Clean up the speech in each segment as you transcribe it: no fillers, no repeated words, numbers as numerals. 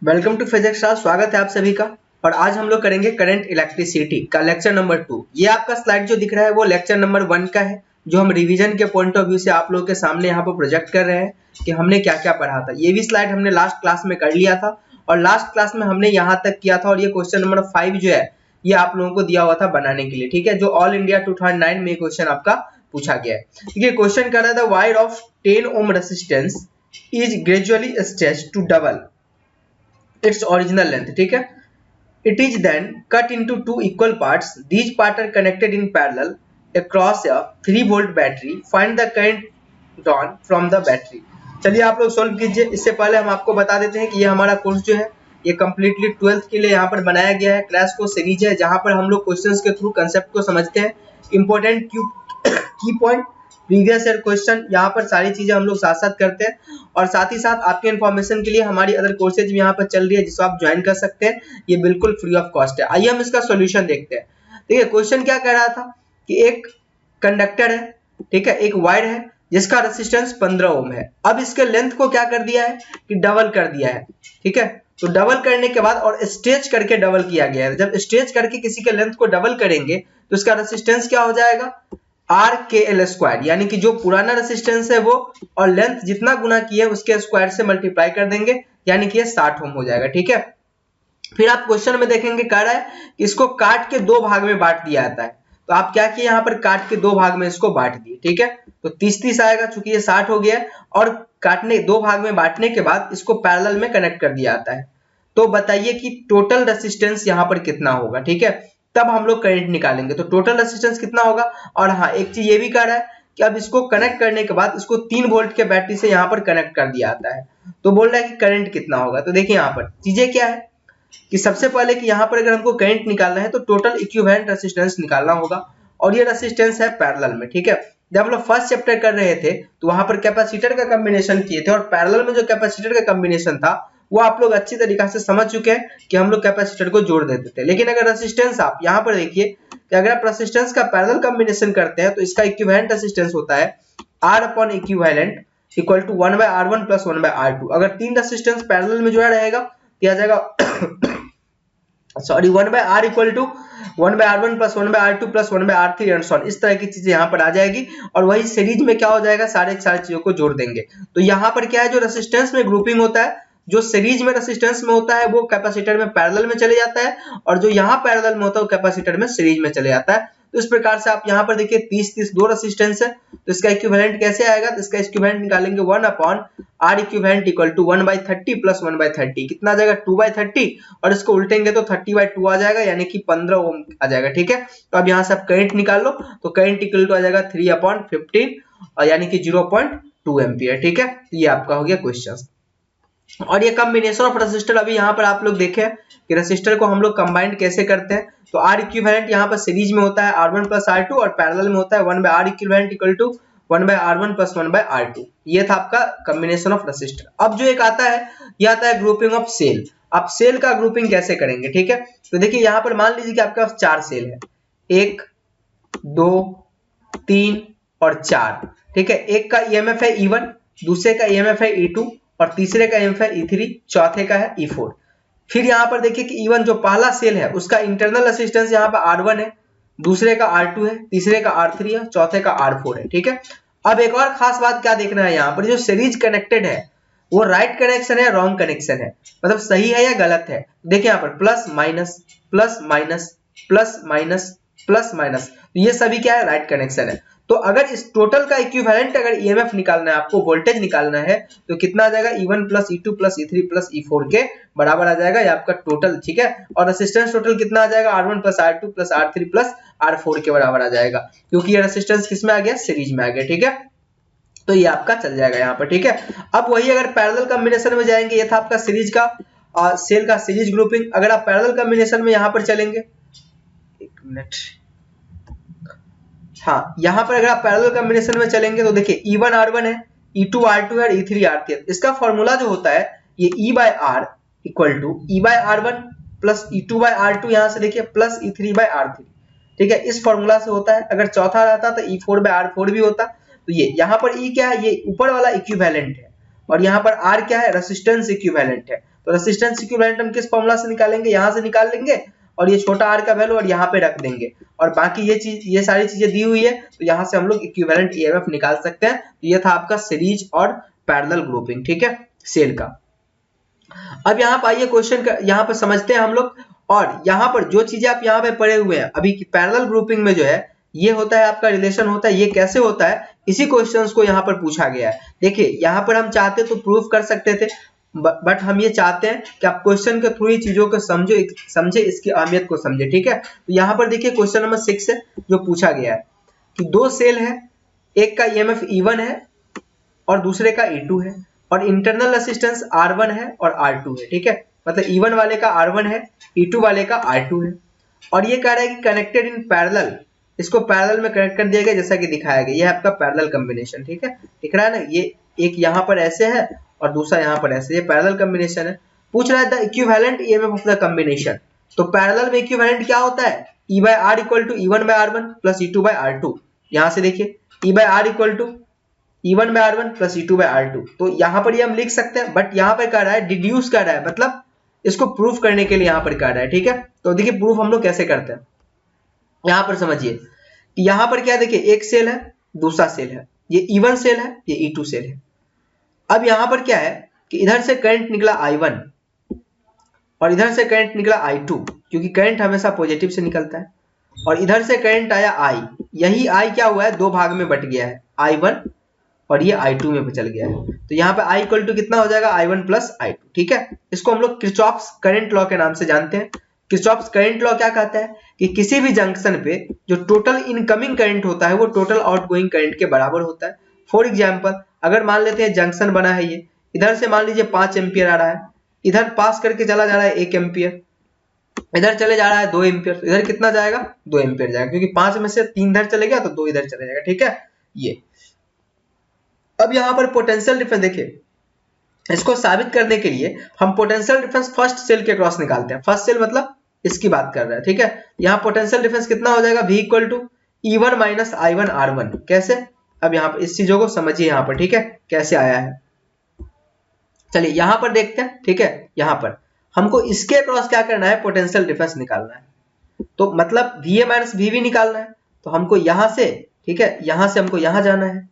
Welcome to physics class. स्वागत है आप सभी का। और आज हम लोग करेंगे करंट इलेक्ट्रिसिटी का लेक्चर नंबर 2। ये आपका स्लाइड जो दिख रहा है वो लेक्चर नंबर 1 का है, जो हम रिवीजन के पॉइंट ऑफ व्यू से आप लोगों के सामने यहाँ पर प्रोजेक्ट कर रहे हैं कि हमने क्या क्या पढ़ा था। ये भी स्लाइड हमने लास्ट क्लास में कर लिया था और लास्ट क्लास में हमने यहाँ तक किया था। और ये क्वेश्चन नंबर 5 जो है ये आप लोगों को दिया हुआ था बनाने के लिए, ठीक है, जो ऑल इंडिया 2009 में क्वेश्चन आपका पूछा गया है। ठीक है, क्वेश्चन कर रहा था wire of 10 ohm resistance is gradually stretched to double its original length। ठीक है, it is then cut into two equal parts. These parts are connected in parallel across a 3 volt battery. Find the current drawn from the battery। चलिए आप लोग solve कीजिए। इससे पहले हम आपको बता देते हैं कि ये हमारा कोर्स जो है ये कम्प्लीटली 12th के लिए यहाँ पर बनाया गया है। क्रैश कोर्स सीरीज है जहाँ पर हम लोग क्वेश्चंस के थ्रू कंसेप्ट को समझते हैं, इंपॉर्टेंट की पॉइंट, प्रीवियस ईयर क्वेश्चन, यहाँ पर सारी चीजें हम लोग साथ साथ करते हैं। और साथ ही साथ आपके इन्फॉर्मेशन के लिए हमारी अदर कोर्सेज भी यहाँ पर चल रही है जिसको आप ज्वाइन कर सकते हैं। ये बिल्कुल फ्री ऑफ कॉस्ट है। आइए हम इसका सॉल्यूशन देखते हैं। ठीक है, क्वेश्चन क्या कह रहा था कि एक कंडक्टर है, ठीक है, एक वायर है जिसका रेजिस्टेंस 15 ओम है। अब इसके लेंथ को क्या कर दिया है कि डबल कर दिया है। ठीक है, तो डबल करने के बाद और स्ट्रेच करके डबल किया गया है। जब स्ट्रेच करके किसी के लेंथ को डबल करेंगे तो इसका रेजिस्टेंस क्या हो जाएगा, आर के एल स्क्वायर, यानी कि जो पुराना रेजिस्टेंस है वो और लेंथ जितना गुना किए उसके स्क्वायर से मल्टीप्लाई कर देंगे, यानी कि ये 60 ओम हो जाएगा। ठीक है, फिर आप क्वेश्चन में देखेंगे कह रहा है कि इसको काट के 2 भाग में बांट दिया जाता है। तो आप क्या किए, यहाँ पर काट के 2 भाग में इसको बांट दिए। ठीक है, तो 30-30 आएगा, चूंकि ये 60 हो गया। और काटने 2 भाग में बांटने के बाद इसको पैरेलल में कनेक्ट कर दिया जाता है। तो बताइए कि टोटल रेजिस्टेंस यहाँ पर कितना होगा। ठीक है, तब हम लोग करंट निकालेंगे। तो टोटल रेजिस्टेंस कितना होगा। और हाँ, एक चीज ये भी कह रहा है कि अब इसको कनेक्ट करने के बाद इसको 3 वोल्ट के बैटरी से यहाँ पर कनेक्ट कर दिया जाता है। तो बोल रहा है कि करंट कितना होगा। तो देखिए यहाँ पर चीजें क्या है कि सबसे पहले कि यहाँ पर अगर हमको करंट निकालना है तो टोटल इक्विवेलेंट रेजिस्टेंस निकालना होगा। और ये रेजिस्टेंस है पैरेलल में। ठीक है, जब हम लोग फर्स्ट चैप्टर कर रहे थे तो वहां पर कैपेसिटर का कॉम्बिनेशन किए थे और पैरेलल में जो कैपेसिटर का कॉम्बिनेशन था वो आप लोग अच्छी तरीके से समझ चुके हैं कि हम लोग कैपेसिटर को जोड़ देते थे। लेकिन अगर रेजिस्टेंस आप यहाँ पर देखिए कि अगर आप रेजिस्टेंस का पैरेलल कॉम्बिनेशन करते हैं तो इसका इक्विवेलेंट रेजिस्टेंस होता है R upon equivalent equal to 1/R1 plus 1/R2। अगर 3 रेजिस्टेंस पैरेलल में जोड़ा रहेगा तो आ जाएगा sorry 1/R equal to 1/R1 plus 1/R2 plus 1/R3 and so on. इस तरह की चीजें यहाँ पर आ जाएगी और वही सीरीज में क्या हो जाएगा, सारे चीजों को जोड़ देंगे। तो यहाँ पर क्या है, जो रेजिस्टेंस में ग्रुपिंग होता है, जो सीरीज में रेजिस्टेंस में होता है वो कैपेसिटर में पैरेलल में चले जाता है, और जो यहाँ पैरेलल में होता है वो कैपेसिटर में सीरीज में चले जाता है। तो इस प्रकार से आप यहाँ पर देखिए 30-30 दो रेजिस्टेंस है, तो इसका इक्विवेलेंट कैसे आएगा, तो इसका इक्विवेलेंट निकालेंगे 1 upon R equivalent equal to 1/30 plus 1/30, कितना आ जाएगा 2/30, और इसको उल्टेंगे तो 30/2 आ जाएगा, यानी कि 15 ओम आ जाएगा। ठीक है, तो अब यहाँ से आप करंट निकाल लो, तो करंट इक्वल टू आ जाएगा 3/15 और यानी कि 0.2 एम्पियर। ठीक है, ये आपका हो गया क्वेश्चन। और ये कॉम्बिनेशन ऑफ रेजिस्टर अभी यहाँ पर आप लोग देखे कि रेजिस्टर को हम लोग कंबाइन कैसे करते हैं। तो R इक्विवेलेंट यहाँ पर सीरीज में होता है R1 प्लस R2 और पैरेलल में होता है 1/R equivalent equal to 1/R1 plus 1/R2। ये था आपका कॉम्बिनेशन ऑफ रेजिस्टर। अब जो एक आता है ये आता है ग्रुपिंग ऑफ सेल। आप सेल का ग्रुपिंग कैसे करेंगे। ठीक है, तो देखिए यहाँ पर मान लीजिए कि आपके पास 4 सेल है, 1 2 3 और 4। ठीक है, एक का EMF है E1, दूसरे का EMF है E2 और तीसरे का EMF है E3, चौथे का है E4। फिर यहाँ पर देखिए कि E1 जो पहला सेल है उसका इंटरनल रेजिस्टेंस यहाँ पर R1 है, दूसरे का R2 है, तीसरे का R3 है, चौथे का R4 है। ठीक है, अब एक और खास बात क्या देखना है, यहाँ पर जो सीरीज कनेक्टेड है वो राइट कनेक्शन है, रॉन्ग कनेक्शन है, मतलब सही है या गलत है। देखिए यहाँ पर plus minus plus minus plus minus plus minus, ये सभी क्या है, राइट कनेक्शन है। तो अगर इस टोटल का इक्विवेलेंट अगर EMF निकालना है, आपको वोल्टेज निकालना है, तो कितना आ जाएगा, E1 plus E2 plus E3 plus E4 के बराबर आ जाएगा, ये आपका टोटल। ठीक है, और रेजिस्टेंस टोटल कितना आ जाएगा, R1 plus R2 plus R3 plus R4 के बराबर आ जाएगा, क्योंकि ये रेजिस्टेंस किस में आ गया, सीरीज में आ गया। ठीक है, तो ये आपका चल जाएगा यहाँ पर। ठीक है, अब वही अगर पैरेलल कॉम्बिनेशन में जाएंगे, ये था आपका सीरीज का सेल का सीरीज ग्रुपिंग। अगर आप पैरेलल कॉम्बिनेशन में यहाँ पर चलेंगे, एक मिनट, हाँ, यहाँ पर अगर आप पैरेलल कॉम्बिनेशन में चलेंगे तो देखिए E1 R1 है, E2 R2 है, E3 R3 है। इसका फॉर्मूला जो होता है ये E/R equal to E/R1 plus E2/R2, यहाँ से देखिए प्लस E3/R3। ठीक है, इस फॉर्मूला से होता है। अगर चौथा रहता तो E4/R4 भी होता। तो ये यहाँ पर E क्या है, ये ऊपर वाला इक्विवेलेंट है, और यहाँ पर R क्या है, रेजिस्टेंस इक्विवेलेंट है। तो रेसिस्टेंस इक्विवेलेंट हम किस फॉर्मूला से निकालेंगे, यहाँ से निकाल लेंगे और ये छोटा r का वैल्यू और यहाँ पे रख देंगे और बाकी ये सारी चीजें दी हुई है तो यहाँ से हम लोग इक्विवेलेंट ईएमएफ निकाल सकते हैं। तो ये था आपका सीरीज और पैरेलल ग्रुपिंग, ठीक है, सेल का। अब यहाँ पर आइए क्वेश्चन का यहाँ पर समझते हैं हम लोग। और यहाँ पर जो चीजें आप यहाँ पे पढ़े हुए हैं अभी पैरेलल ग्रुपिंग में जो है ये होता है आपका रिलेशन होता है, ये कैसे होता है इसी क्वेश्चंस को यहाँ पर पूछा गया है। देखिए यहाँ पर हम चाहते तो प्रूफ कर सकते थे बट हम ये चाहते हैं कि आप क्वेश्चन के थ्रू ही चीजों को समझे इसकी अहमियत को समझे, ठीक है। तो यहाँ पर देखिए क्वेश्चन नंबर 6 है जो पूछा गया है कि दो सेल है, एक का ईएमएफ E1 है और दूसरे का E2 है और इंटरनल रेसिस्टेंस R1 है और R2 है, ठीक है। मतलब E1 वाले का R1 है, E2 वाले का R2 है और ये कह रहा है कि कनेक्टेड इन पैरेलल, इसको पैरेलल में कनेक्ट कर दिया गया जैसा कि दिखाया गया। ये है आपका पैरेलल कॉम्बिनेशन, ठीक है, दिख रहा है ना, ये एक यहाँ पर ऐसे है और दूसरा यहाँ पर ऐसे, ये पैरेलल कॉम्बिनेशन है। पूछ रहा है the equivalent EMF of the combination. तो पैरेलल में इक्विवेलेंट क्या होता है, E by R equal to E1 by R1 plus E2 by R2। यहाँ से देखिए E by R equal to E1 by R1 plus E2 by R2। तो यहाँ पर ये हम लिख सकते हैं बट यहाँ पर कह रहा है डिड्यूस कर रहा है, मतलब इसको प्रूफ करने के लिए यहाँ पर कह रहा है, ठीक है। तो देखिए प्रूफ हम लोग कैसे करते हैं, यहाँ पर समझिए कि यहाँ पर क्या है, देखिए एक सेल है दूसरा सेल है, ये E1 सेल है ये E2 सेल है। अब यहाँ पर क्या है कि इधर से करंट निकला I1 और इधर से करंट निकला I2, क्योंकि करंट हमेशा पॉजिटिव से निकलता है, और इधर से करंट आया I, यही I क्या हुआ है, दो भाग में बट गया है, I1 और ये I2 में चल गया है। तो यहाँ पे I इक्वल टू कितना हो जाएगा, I1 प्लस I2, ठीक है। इसको हम लोग किरचॉफ्स करंट लॉ के नाम से जानते हैं। किरचॉफ्स करंट लॉ क्या कहता है कि किसी भी जंक्शन पे जो टोटल इनकमिंग करंट होता है वो टोटल आउटगोइंग करंट के बराबर होता है। फॉर एग्जांपल अगर मान लेते हैं जंक्शन बना है, ये इधर से मान लीजिए 5 एम्पियर आ रहा है, इधर पास करके चला जा रहा है 1 एम्पियर, इधर चले जा रहा है 2 एम्पियर, इधर कितना जाएगा 2 एम्पियर जाएगा, क्योंकि 5 में से 3 इधर चले गया तो 2 इधर चले जाएगा, ठीक है। ये अब यहाँ पर पोटेंशियल डिफरेंस देखिए, इसको साबित करने के लिए हम पोटेंशियल डिफरेंस फर्स्ट सेल के क्रॉस निकालते हैं। फर्स्ट सेल मतलब इसकी बात कर रहा है, ठीक है। यहाँ पोटेंशियल डिफरेंस कितना हो जाएगा, V equal to E1 minus I1 R1। कैसे, अब यहाँ पर इस चीजों को समझिए यहाँ पर, ठीक है, कैसे आया है। चलिए यहाँ पर देखते हैं, ठीक है। यहाँ पर हमको इसके क्रॉस क्या करना है, पोटेंशियल डिफरेंस निकालना है। तो मतलब VA माइनस VB निकालना है, तो हमको यहाँ से, ठीक है, यहाँ से हमको यहाँ जाना है,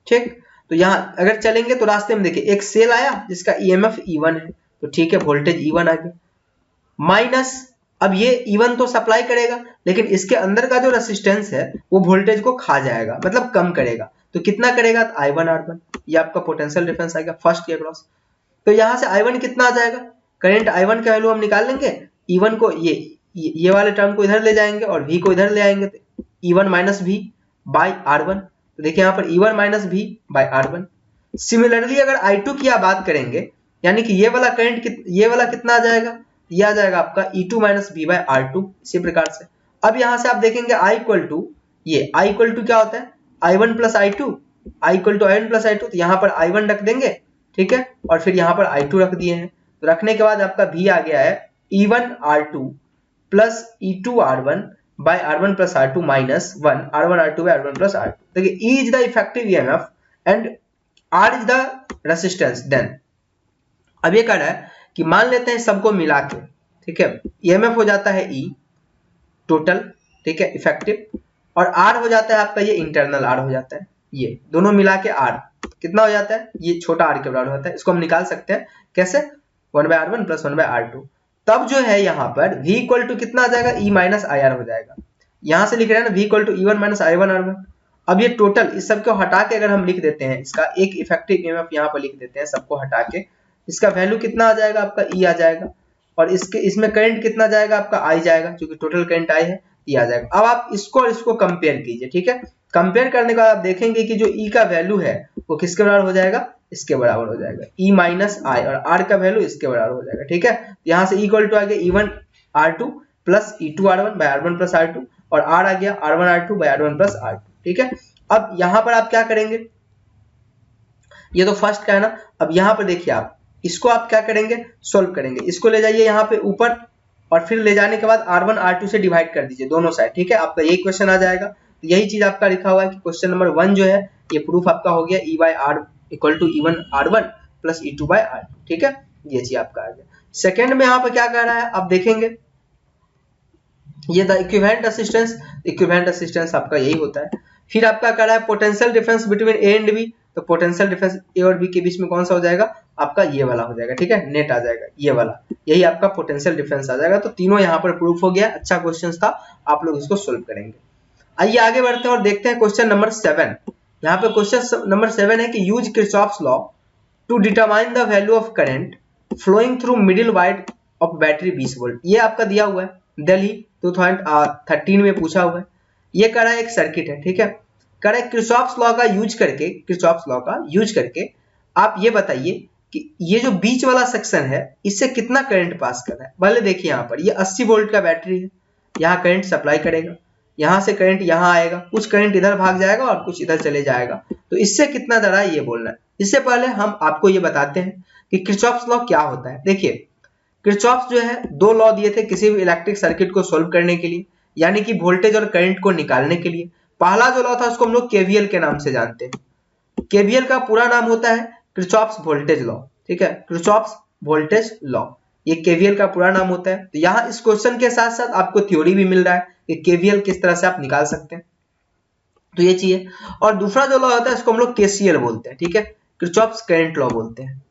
ठीक। तो यहाँ अगर चलेंगे तो रास्ते में देखिए एक सेल आया जिसका EMF E1 है, तो ठीक है वोल्टेज E1 आ गया, माइनस अब ये E1 तो सप्लाई करेगा लेकिन इसके अंदर का जो रेसिस्टेंस है वो वोल्टेज को खा जाएगा, मतलब कम करेगा। तो कितना करेगा, तो I1 R1, ये आपका पोटेंशियल डिफरेंस आएगा फर्स्ट के अक्रॉस। तो यहाँ से I1 कितना आ जाएगा, करंट I1 का वैल्यू हम निकाल लेंगे, E1 को ये वाले टर्म को इधर ले जाएंगे और V को इधर ले आएंगे, तो E1 minus V by R1। तो देखिए यहाँ पर E1 minus V by R1। Similarly अगर I2 की आप बात करेंगे, यानी कि ये वाला करंट ये वाला कितना आ जाएगा, ये आ जाएगा आपका E2 minus V by R2, इसी प्रकार से। अब यहाँ से आप देखेंगे I इक्वल टू, ये I इक्वल टू क्या होता है, I1 plus I2, I equal to I1 plus I2। तो यहाँ पर I1 रख देंगे, ठीक है, और फिर यहाँ पर I2 रख दिए हैं। तो रखने के बाद आपका V आ गया है E1 R2 plus E2 R1 by R1 plus R2 minus 1 R1 R2 by R1 plus R2। देखिए E is the effective EMF and R is the resistance। then अब ये कह रहा है कि मान लेते हैं सबको मिला के, ठीक है, EMF हो जाता है E टोटल, ठीक है, इफेक्टिव, और R हो जाता है आपका ये इंटरनल R हो जाता है, ये दोनों मिला के R कितना हो जाता है, ये छोटा R के बराबर होता है। इसको हम निकाल सकते हैं कैसे, 1 by R1 plus 1 by R2। तब जो है यहाँ पर V इक्वल टू कितना आ जाएगा, E माइनस IR हो जाएगा। यहाँ से लिख रहे हैं ना V equal to E1 minus I1 R1। अब ये टोटल इस सब को हटा के अगर हम लिख देते हैं, इसका एक इफेक्टिव EMF यहाँ पर लिख देते हैं, सबको हटा के इसका वैल्यू कितना आ जाएगा आपका E आ जाएगा, और इसमें करंट कितना जाएगा आपका I जाएगा, क्योंकि टोटल करंट I है, E आ जाएगा। अब आप इसको और इसको कंपेयर कीजिए, ठीक है। कंपेयर करने के बाद आप देखेंगे कि जो E का वैल्यू है वो किसके बराबर हो जाएगा, इसके बराबर हो जाएगा, E माइनस I, और R का वैल्यू इसके बराबर हो जाएगा, ठीक है। यहाँ से इक्वल टू आ गया E1 R2 plus E2 R1 bye R1 plus R2, और R आ गया R1 R2 bye R1 plus R2, ठीक है। अब यहाँ पर आप क्या करेंगे, ये तो फर्स्ट का है ना। अब यहाँ पर देखिए आप इसको आप क्या करेंगे, सोल्व करेंगे। इसको ले जाइए यहाँ पे ऊपर, और फिर ले जाने के बाद R1 R2 से डिवाइड कर दीजिए दोनों साइड, ठीक है। आपका यही क्वेश्चन आ जाएगा। तो यही चीज आपका लिखा हुआ है कि क्वेश्चन नंबर 1 जो है ये प्रूफ आपका हो गया E by R equal to E1 R1 plus E2 by R2, ठीक है। ये चीज आपका आ गया। सेकंड में यहाँ पर क्या कह रहा है आप देखेंगे, ये द इक्विवेलेंट असिस्टेंस आपका यही होता है। फिर आपका कह रहा है potential difference between A and B, तो पोटेंशियल डिफरेंस ए और बी के बीच में कौन सा हो जाएगा आपका, ये वाला हो जाएगा, ठीक है, नेट आ जाएगा ये वाला, यही आपका पोटेंशियल डिफरेंस आ जाएगा। तो तीनों यहाँ पर प्रूफ हो गया, अच्छा क्वेश्चन था, आप लोग इसको सोल्व करेंगे। आइए आगे बढ़ते हैं और देखते हैं क्वेश्चन नंबर 7। यहाँ पे क्वेश्चन नंबर 7 है कि use Kirchhoff's law to determine the value of current flowing through middle wire of battery 20 volt. ये आपका दिया हुआ है, दिल्ली 2013 में पूछा हुआ है। ये कह रहा है एक सर्किट है, ठीक है, कह रहा है किरचॉफ्स लॉ का यूज करके आप ये बताइए कि ये जो बीच वाला सेक्शन है इससे कितना करंट पास कर रहा है। पहले देखिए यहाँ पर ये 80 वोल्ट का बैटरी है, यहाँ करंट सप्लाई करेगा, यहाँ से करंट यहाँ आएगा, कुछ करंट इधर भाग जाएगा और कुछ इधर चले जाएगा, तो इससे कितना दर है ये बोलना है। इससे पहले हम आपको ये बताते हैं कि किरचॉफ्स लॉ क्या होता है। देखिए किरचॉफ्स जो है दो लॉ दिए थे किसी भी इलेक्ट्रिक सर्किट को सोल्व करने के लिए, यानी कि वोल्टेज और करंट को निकालने के लिए। पहला जो लॉ था उसको हम लोग केवीएल के नाम से जानते हैं। केवीएल का पूरा नाम होता है किरचॉफ्स वोल्टेज लॉ, ठीक है, किरचॉफ्स वोल्टेज लॉ, ये केवीएल का पूरा नाम होता है। तो यहाँ इस क्वेश्चन के साथ साथ आपको थ्योरी भी मिल रहा है कि केवीएल किस तरह से आप निकाल सकते हैं, तो ये चीज है। और दूसरा जो लॉ होता है इसको हम लोग केसीएल बोलते हैं, ठीक है, किरचॉफ्स करंट लॉ बोलते हैं,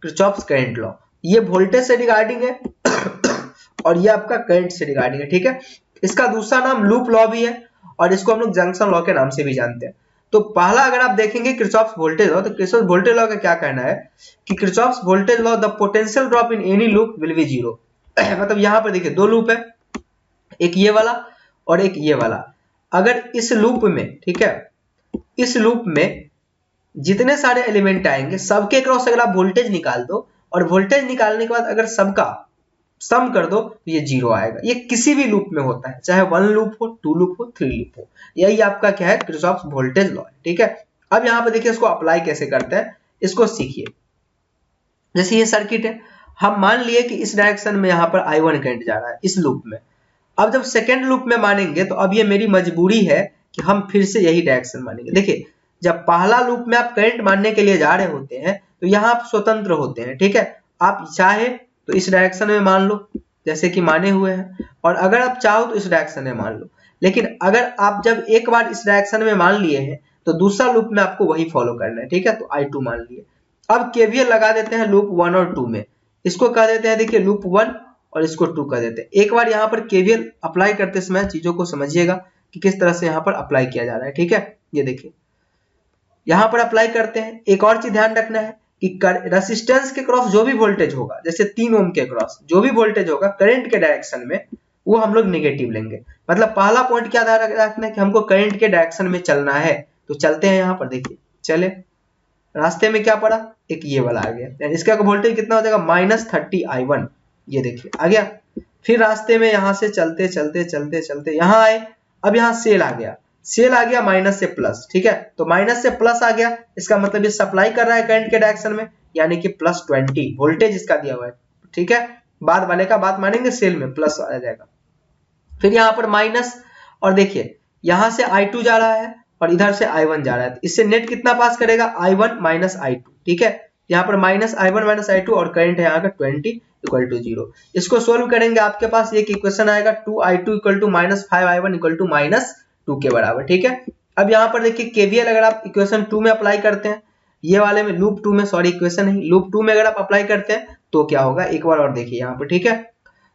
किरचॉफ्स करंट लॉ। ये वोल्टेज से रिगार्डिंग है और ये आपका करंट से रिगार्डिंग है, ठीक है। इसका दूसरा नाम लूप लॉ भी है और इसको हम लोग जंक्शन लॉ के नाम से भी जानते हैं। तो पहला अगर आप देखेंगे किरचॉफ्स वोल्टेज लॉ, तो किरचॉफ्स वोल्टेज लॉ का क्या कहना है कि Kirchhoff's voltage law the potential drop in any loop will be zero. मतलब यहाँ पर देखिए दो लूप है, एक ये वाला और एक ये वाला। अगर इस लूप में, ठीक है, इस लूप में जितने सारे एलिमेंट आएंगे सबके क्रॉस अगर आप वोल्टेज निकाल दो और वोल्टेज निकालने के बाद अगर सबका सम कर दो तो ये जीरो आएगा। ये किसी भी लूप में होता है, चाहे 1 लूप हो, 2 लूप हो, 3 लूप हो, यही आपका क्या है किरचॉफ्स वोल्टेज लॉ है, ठीक है। अब यहाँ पे देखिए इसको अप्लाई कैसे करते हैं, इसको सीखिए। जैसे ये सर्किट है, हम मान लिए कि इस डायरेक्शन में यहाँ पर I1 करंट जा रहा है इस लूप में। अब जब सेकेंड लूप में मानेंगे तो अब ये मेरी मजबूरी है कि हम फिर से यही डायरेक्शन मानेंगे। देखिए जब पहला लूप में आप करंट मानने के लिए जा रहे होते हैं तो यहाँ आप स्वतंत्र होते हैं, ठीक है। आप चाहे तो इस डायरेक्शन में मान लो जैसे कि माने हुए हैं, और अगर आप चाहो तो इस डायरेक्शन में मान लो। लेकिन अगर आप जब एक बार इस डायरेक्शन में मान लिए हैं तो दूसरा लूप में आपको वही फॉलो करना है, ठीक है। तो I2 मान लिए। अब केवीएल लगा देते हैं लूप 1 और 2 में, इसको कह देते हैं देखिए लूप 1 और इसको 2 कर देते हैं। एक बार यहाँ पर केवीएल अप्लाई करते समय चीजों को समझिएगा कि किस तरह से यहाँ पर अप्लाई किया जा रहा है, ठीक है। ये देखिए यहाँ पर अप्लाई करते हैं। एक और चीज ध्यान रखना है कि रेसिस्टेंस के क्रॉस जो भी वोल्टेज होगा, जैसे 3 ओम के क्रॉस जो भी वोल्टेज होगा करंट के डायरेक्शन में, वो हम लोग नेगेटिव लेंगे। मतलब पहला पॉइंट क्या ध्यान रखना है कि हमको करंट के डायरेक्शन में चलना है। तो चलते हैं, यहाँ पर देखिए चले, रास्ते में क्या पड़ा, एक ये वाला आ गया, इसका वोल्टेज कितना हो जाएगा -30I1, ये देखिए आ गया। फिर रास्ते में यहाँ से चलते चलते चलते चलते यहाँ आए, अब यहाँ सेल आ गया, सेल आ गया माइनस से प्लस, ठीक है। तो माइनस से प्लस आ गया, इसका मतलब ये सप्लाई कर रहा है करंट के डायरेक्शन में, यानी कि +20 वोल्टेज इसका दिया हुआ है, ठीक है। बाद वाले का बात मानेंगे, सेल में प्लस आ जाएगा। फिर यहाँ पर माइनस, और देखिए यहाँ से I2 जा रहा है और इधर से I1 जा रहा है, तो इससे नेट कितना पास करेगा I1 - I2, ठीक है। यहाँ पर -I1 - I2 और करंट है यहाँ का 20 = 0। इसको सोल्व करेंगे, आपके पास एक इक्वेशन आएगा 2I2 = -5I1 = -2 के बराबर, ठीक है। अब यहाँ पर देखिए केवीएल अगर आप इक्वेशन 2 में अप्लाई करते हैं, ये वाले में लूप 2 में, सॉरी इक्वेशन नहीं, लूप 2 में अगर आप अप्लाई करते हैं तो क्या होगा, एक बार और देखिए यहाँ पर, ठीक है।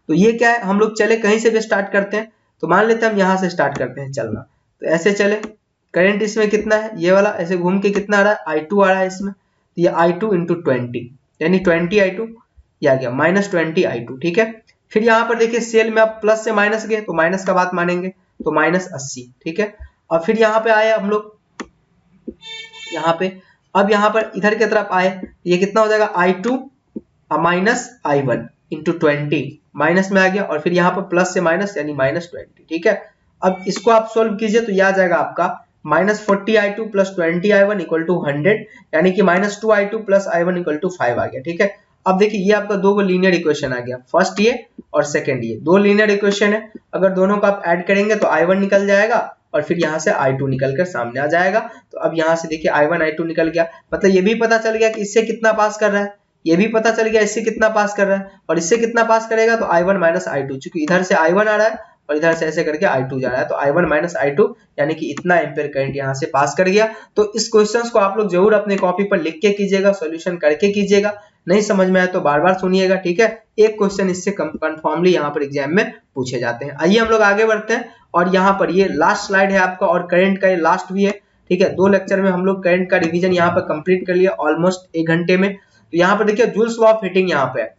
तो ये क्या है, हम लोग चले कहीं से भी स्टार्ट करते हैं, तो मान लेते हैं हम यहाँ से स्टार्ट करते हैं चलना, तो ऐसे चले, करंट इसमें कितना है, ये वाला ऐसे घूम के कितना आ रहा है, I2 आ रहा है इसमें, तो ये I2 × 20 यानी 20I2, ये आ गया -20I2, ठीक है। फिर यहाँ पर देखिए सेल में आप प्लस से माइनस गए तो माइनस का बात मानेंगे, तो -80, ठीक है। और फिर यहाँ पे आए हम लोग, यहाँ पे अब यहाँ पर इधर की तरफ आए, ये कितना हो जाएगा I2 - I1 × 20, माइनस में आ गया, और फिर यहाँ पर प्लस से माइनस यानी -20, ठीक है। अब इसको आप सोल्व कीजिए तो यह आ जाएगा आपका -40I2 + 20I1 = 100, यानी कि -2I2 + I1 = 5 आ गया, ठीक है। अब देखिए ये आपका दो लीनियर इक्वेशन आ गया, फर्स्ट ये और सेकंड ये, दो लीनियर इक्वेशन है। अगर दोनों को आप ऐड करेंगे तो I1 निकल जाएगा और फिर यहाँ से I2 निकल कर सामने आ जाएगा। तो अब यहाँ से देखिए I1 I2 निकल गया, मतलब ये भी पता चल गया कि इससे कितना पास कर रहा है, ये भी पता चल गया इससे कितना पास कर रहा है, और इससे कितना पास करेगा तो I1 माइनस I2, चूंकि इधर से I1 आ रहा है और इधर से ऐसे करके I2 जा रहा है, तो I1 माइनस I2 यानी कि इतना एम्पियर करंट यहाँ से पास कर गया। तो इस क्वेश्चंस को आप लोग जरूर अपने कॉपी पर लिख के कीजिएगा, सॉल्यूशन करके कीजिएगा, नहीं समझ में आए तो बार बार सुनिएगा, ठीक है। एक क्वेश्चन इससे कंफर्मली यहाँ पर एग्जाम में पूछे जाते हैं। आइए हम लोग आगे बढ़ते हैं, और यहाँ पर ये लास्ट स्लाइड है आपका, और करंट का ये लास्ट भी है, ठीक है। 2 लेक्चर में हम लोग करंट का रिवीजन यहाँ पर कंप्लीट कर लिया ऑलमोस्ट 1 घंटे में। तो यहाँ पर देखिए जूल्स लॉ ऑफ हीटिंग यहाँ पे है।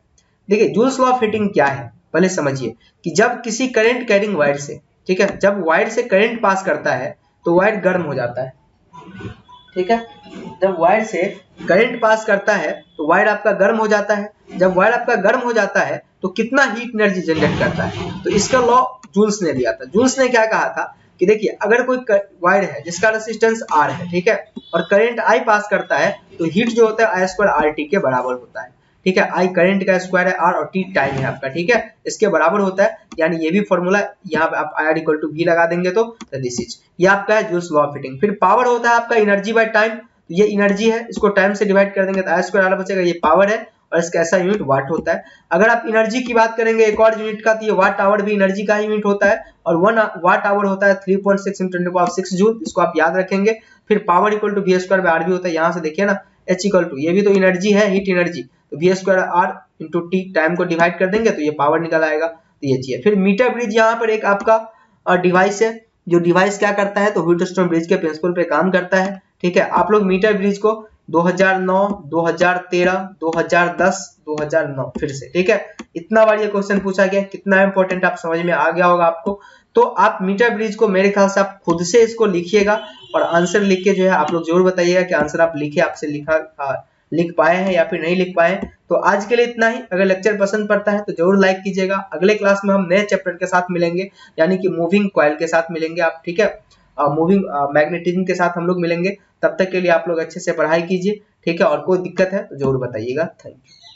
देखिए जूल्स लॉ ऑफ हीटिंग क्या है पहले समझिए, कि जब किसी करंट कैरिंग वायर से, ठीक है, जब वायर से करंट पास करता है तो वायर गर्म हो जाता है, ठीक है। जब वायर से करंट पास करता है तो वायर आपका गर्म हो जाता है। जब वायर आपका गर्म हो जाता है तो कितना हीट एनर्जी जनरेट करता है, तो इसका लॉ जूल्स ने दिया था। जूल्स ने क्या कहा था कि देखिए अगर कोई वायर है जिसका रेजिस्टेंस R है, ठीक है, और करंट I पास करता है तो हीट जो होता है I2RT के बराबर होता है, ठीक है। I करंट का स्क्वायर है, R और T टाइम है आपका, ठीक है, इसके बराबर होता है। यानी ये भी फॉर्मूला यहाँ पे आप IR इक्वल टू V लगा देंगे तो दिस इज, ये आपका है जूल्स लॉ ऑफ हीटिंग। फिर पावर होता है आपका एनर्जी बाय टाइम, ये एनर्जी है, इसको टाइम से डिवाइड कर देंगे तो I2R बचेगा, ये पावर है, और इसका ऐसा यूनिट वाट होता है। अगर आप एनर्जी की बात करेंगे एक और यूनिट का, तो ये वाट आवर भी एनर्जी का ही यूनिट होता है, और 1 वाट आवर होता है 3.6 × 10⁶ जूल, इसको आप याद रखेंगे। फिर पावर इक्वल टू V²/R भी होता है, यहाँ से देखिए ना, H इक्वल टू, ये भी तो एनर्जी है, हीट एनर्जी, तो V²R × T टाइम को डिवाइड कर देंगे तो ये पावर निकल आएगा, तो ये चीज है। फिर मीटर ब्रिज यहाँ पर एक आपका डिवाइस है, जो डिवाइस क्या करता है तो व्हीटस्टोन ब्रिज के प्रिंसिपल पे काम करता है, ठीक है। आप लोग मीटर ब्रिज को 2009, 2013, 2010, 2009 फिर से, ठीक है, इतना बार ये क्वेश्चन पूछा गया, कितना इंपॉर्टेंट आप समझ में आ गया होगा आपको। तो आप मीटर ब्रिज को मेरे ख्याल से आप खुद से इसको लिखिएगा, और आंसर लिख के जो है आप लोग जरूर बताइएगा कि आंसर आप लिखे, आपसे लिख पाए हैं या फिर नहीं लिख पाए। तो आज के लिए इतना ही। अगर लेक्चर पसंद पड़ता है तो जरूर लाइक कीजिएगा। अगले क्लास में हम नए चैप्टर के साथ मिलेंगे, यानी कि मूविंग कॉइल के साथ मिलेंगे आप, ठीक है, मूविंग मैग्नेटिज्म के साथ हम लोग मिलेंगे। तब तक के लिए आप लोग अच्छे से पढ़ाई कीजिए, ठीक है, और कोई दिक्कत है तो जरूर बताइएगा। Thank you.